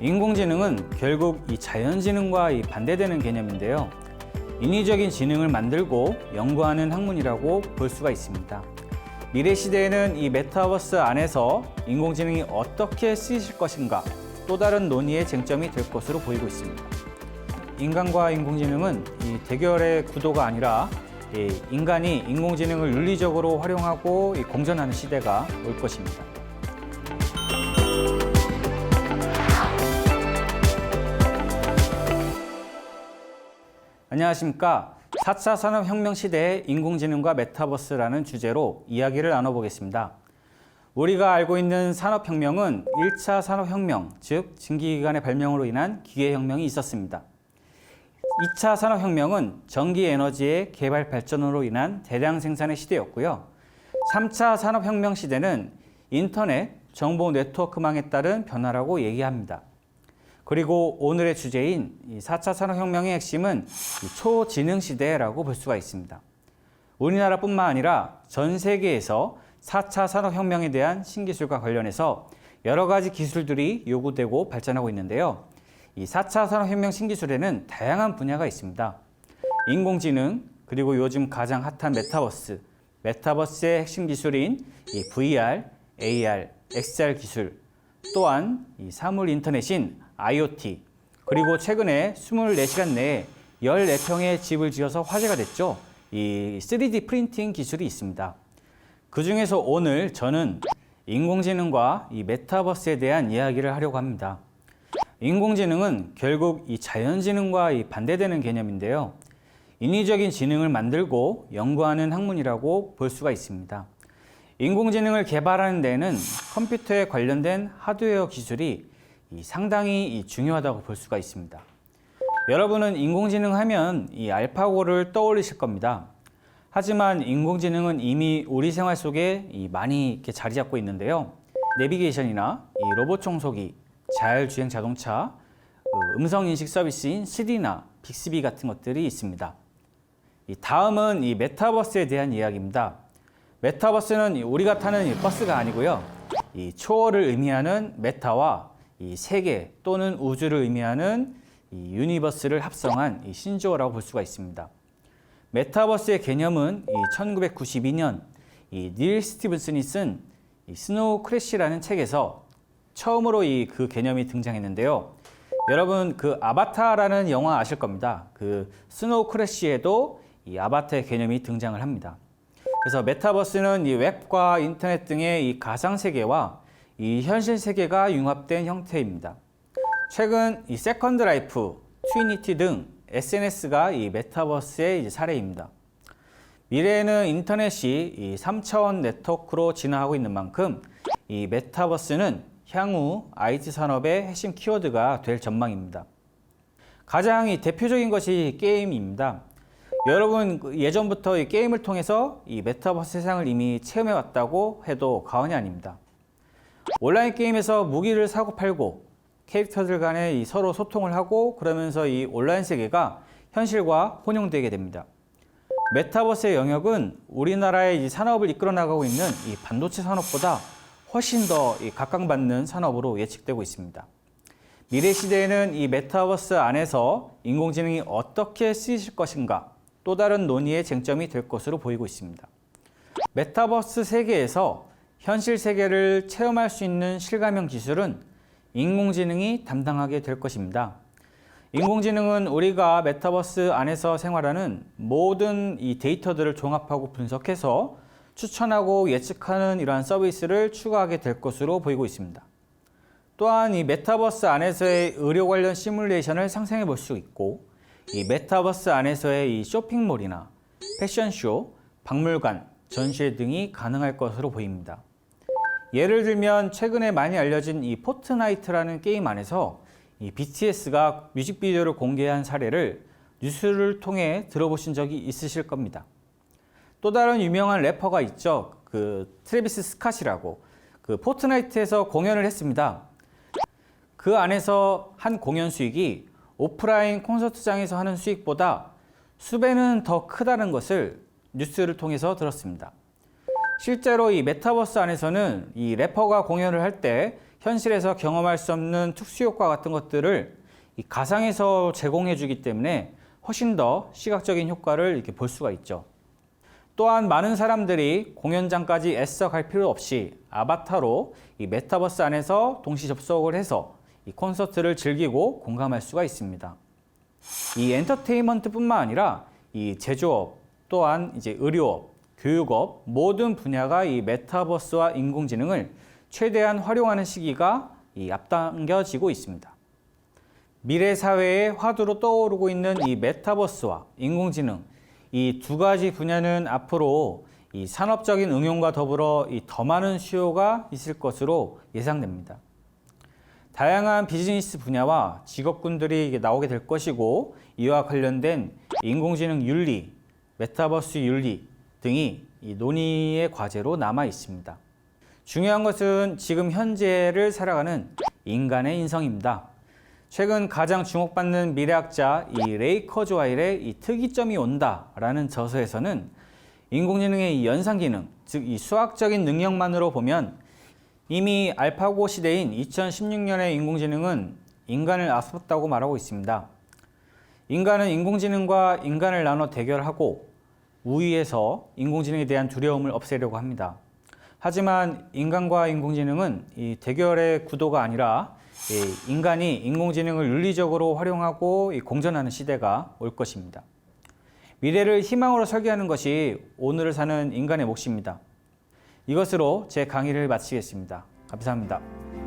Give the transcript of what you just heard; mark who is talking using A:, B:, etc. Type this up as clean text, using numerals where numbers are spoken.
A: 인공지능은 결국 이 자연지능과 반대되는 개념인데요. 인위적인 지능을 만들고 연구하는 학문이라고 볼 수가 있습니다. 미래 시대에는 이 메타버스 안에서 인공지능이 어떻게 쓰이실 것인가 또 다른 논의의 쟁점이 될 것으로 보이고 있습니다. 인간과 인공지능은 이 대결의 구도가 아니라 인간이 인공지능을 윤리적으로 활용하고 공존하는 시대가 올 것입니다. 안녕하십니까. 4차 산업혁명 시대의 인공지능과 메타버스라는 주제로 이야기를 나눠보겠습니다. 우리가 알고 있는 산업혁명은 1차 산업혁명, 즉 증기기관의 발명으로 인한 기계혁명이 있었습니다. 2차 산업혁명은 전기에너지의 개발 발전으로 인한 대량 생산의 시대였고요. 3차 산업혁명 시대는 인터넷, 정보 네트워크망에 따른 변화라고 얘기합니다. 그리고 오늘의 주제인 4차 산업혁명의 핵심은 초지능 시대라고 볼 수가 있습니다. 우리나라뿐만 아니라 전 세계에서 4차 산업혁명에 대한 신기술과 관련해서 여러 가지 기술들이 요구되고 발전하고 있는데요. 이 4차 산업혁명 신기술에는 다양한 분야가 있습니다. 인공지능, 그리고 요즘 가장 핫한 메타버스, 메타버스의 핵심 기술인 이 VR, AR, XR 기술, 또한 이 사물 인터넷인 IoT, 그리고 최근에 24시간 내에 14평의 집을 지어서 화제가 됐죠. 이 3D 프린팅 기술이 있습니다. 그 중에서 오늘 저는 인공지능과 이 메타버스에 대한 이야기를 하려고 합니다. 인공지능은 결국 이 자연지능과 반대되는 개념인데요. 인위적인 지능을 만들고 연구하는 학문이라고 볼 수가 있습니다. 인공지능을 개발하는 데에는 컴퓨터에 관련된 하드웨어 기술이 상당히 중요하다고 볼 수가 있습니다. 여러분은 인공지능 하면 이 알파고를 떠올리실 겁니다. 하지만 인공지능은 이미 우리 생활 속에 많이 이렇게 자리 잡고 있는데요. 내비게이션이나 로봇 청소기, 자율주행 자동차, 음성인식 서비스인 시리나 빅스비 같은 것들이 있습니다. 다음은 이 메타버스에 대한 이야기입니다. 메타버스는 우리가 타는 버스가 아니고요. 이 초월을 의미하는 메타와 이 세계 또는 우주를 의미하는 이 유니버스를 합성한 이 신조어라고 볼 수가 있습니다. 메타버스의 개념은 1992년 닐 스티븐슨이 쓴 스노우 크래시라는 책에서 처음으로 그 개념이 등장했는데요. 여러분 그 아바타라는 영화 아실 겁니다. 그 스노우 크래시에도 이 아바타의 개념이 등장을 합니다. 그래서 메타버스는 이 웹과 인터넷 등의 이 가상 세계와 이 현실 세계가 융합된 형태입니다. 최근 이 세컨드 라이프, 트위니티 등 SNS가 이 메타버스의 사례입니다. 미래에는 인터넷이 이 3차원 네트워크로 진화하고 있는 만큼 이 메타버스는 향후 IT 산업의 핵심 키워드가 될 전망입니다. 가장 대표적인 것이 게임입니다. 여러분 예전부터 이 게임을 통해서 이 메타버스 세상을 이미 체험해 왔다고 해도 과언이 아닙니다. 온라인 게임에서 무기를 사고 팔고 캐릭터들 간에 서로 소통을 하고 그러면서 이 온라인 세계가 현실과 혼용되게 됩니다. 메타버스의 영역은 우리나라의 산업을 이끌어 나가고 있는 이 반도체 산업보다 훨씬 더 각광받는 산업으로 예측되고 있습니다. 미래 시대에는 이 메타버스 안에서 인공지능이 어떻게 쓰이실 것인가 또 다른 논의의 쟁점이 될 것으로 보이고 있습니다. 메타버스 세계에서 현실 세계를 체험할 수 있는 실감형 기술은 인공지능이 담당하게 될 것입니다. 인공지능은 우리가 메타버스 안에서 생활하는 모든 이 데이터들을 종합하고 분석해서 추천하고 예측하는 이러한 서비스를 추가하게 될 것으로 보이고 있습니다. 또한 이 메타버스 안에서의 의료 관련 시뮬레이션을 상상해 볼 수 있고 이 메타버스 안에서의 이 쇼핑몰이나 패션쇼, 박물관, 전시회 등이 가능할 것으로 보입니다. 예를 들면 최근에 많이 알려진 이 포트나이트라는 게임 안에서 이 BTS가 뮤직비디오를 공개한 사례를 뉴스를 통해 들어보신 적이 있으실 겁니다. 또 다른 유명한 래퍼가 있죠. 그 트래비스 스캇이라고 그 포트나이트에서 공연을 했습니다. 그 안에서 한 공연 수익이 오프라인 콘서트장에서 하는 수익보다 수배는 더 크다는 것을 뉴스를 통해서 들었습니다. 실제로 이 메타버스 안에서는 이 래퍼가 공연을 할 때 현실에서 경험할 수 없는 특수효과 같은 것들을 이 가상에서 제공해 주기 때문에 훨씬 더 시각적인 효과를 이렇게 볼 수가 있죠. 또한 많은 사람들이 공연장까지 애써 갈 필요 없이 아바타로 이 메타버스 안에서 동시 접속을 해서 이 콘서트를 즐기고 공감할 수가 있습니다. 이 엔터테인먼트뿐만 아니라 이 제조업, 또한 이제 의료업, 교육업 모든 분야가 이 메타버스와 인공지능을 최대한 활용하는 시기가 앞당겨지고 있습니다. 미래 사회의 화두로 떠오르고 있는 이 메타버스와 인공지능, 이 두 가지 분야는 앞으로 이 산업적인 응용과 더불어 더 많은 수요가 있을 것으로 예상됩니다. 다양한 비즈니스 분야와 직업군들이 나오게 될 것이고, 이와 관련된 인공지능 윤리, 메타버스 윤리 등이 이 논의의 과제로 남아 있습니다. 중요한 것은 지금 현재를 살아가는 인간의 인성입니다. 최근 가장 주목받는 미래학자 이 레이 커즈와일의 이 특이점이 온다라는 저서에서는 인공지능의 이 연상 기능, 즉 이 수학적인 능력만으로 보면 이미 알파고 시대인 2016년의 인공지능은 인간을 앞섰다고 말하고 있습니다. 인간은 인공지능과 인간을 나눠 대결하고 우위에서 인공지능에 대한 두려움을 없애려고 합니다. 하지만 인간과 인공지능은 이 대결의 구도가 아니라 인간이 인공지능을 윤리적으로 활용하고 공존하는 시대가 올 것입니다. 미래를 희망으로 설계하는 것이 오늘을 사는 인간의 몫입니다. 이것으로 제 강의를 마치겠습니다. 감사합니다.